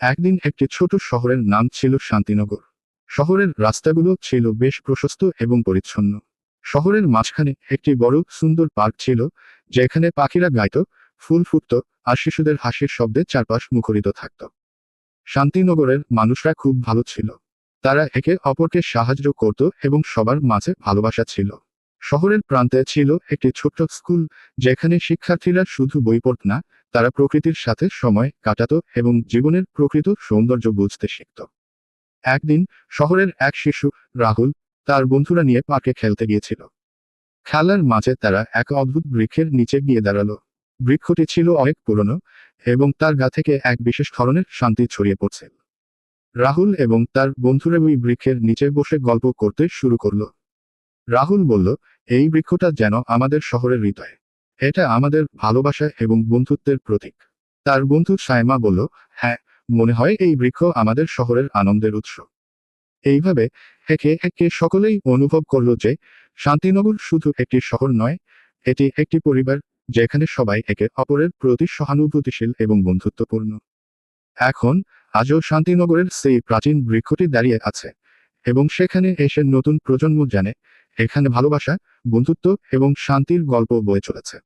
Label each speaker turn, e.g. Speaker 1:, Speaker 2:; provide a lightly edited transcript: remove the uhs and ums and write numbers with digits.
Speaker 1: একদিন একটি ছোট শহরের নাম ছিল শান্তিনগর। শহরের রাস্তাগুলো ছিল বেশ প্রশস্ত এবং পরিচ্ছন্ন। শহরের মাঝখানে একটি বড় সুন্দর পার্ক ছিল, যেখানে পাখিরা গাইত, ফুল ফুটত, আর শিশুদের হাসির শব্দে চারপাশ মুখরিত থাকত। শান্তিনগরের মানুষরা খুব ভালো ছিল। তারা একে অপরকে সাহায্য করত এবং সবার মাঝে ভালোবাসা ছিল। শহরের প্রান্তে ছিল একটি ছোট্ট স্কুল, যেখানে শিক্ষার্থীরা শুধু বই পড়ত না, তারা প্রকৃতির সাথে সময় কাটাত এবং জীবনের প্রকৃত সৌন্দর্য বুঝতে শিখত। একদিন শহরের এক শিশু, রাহুল, তার বন্ধুরা নিয়ে পার্কে খেলতে গিয়েছিল। খেলার মাঝে তারা এক অদ্ভুত বৃক্ষের নিচে গিয়ে দাঁড়ালো। বৃক্ষটি ছিল অনেক পুরনো, এবং তার গা থেকে এক বিশেষ ধরনের শান্তি ছড়িয়ে পড়ছে। রাহুল এবং তার বন্ধুরা ওই বৃক্ষের নিচে বসে গল্প করতে শুরু করলো। রাহুল বলল, এই বৃক্ষটা যেন আমাদের শহরের হৃদয়। এটা আমাদের ভালোবাসা এবং বন্ধুত্বের প্রতীক। তার বন্ধু সায়মা বলল, হ্যাঁ, মনে হয় এই বৃক্ষ আমাদের শহরের আনন্দের উৎস। এইভাবে একে একে সকলেই অনুভব করল যে শান্তিনগর শুধু একটি শহর নয়, এটি একটি পরিবার, যেখানে সবাই একে অপরের প্রতি সহানুভূতিশীল এবং বন্ধুত্বপূর্ণ। এখন আজও শান্তিনগরের সেই প্রাচীন বৃক্ষটি দাঁড়িয়ে আছে, এবং সেখানে এসে নতুন প্রজন্ম জানে, এখানে ভালোবাসা, বন্ধুত্ব এবং শান্তির গল্প বয়ে চলেছে।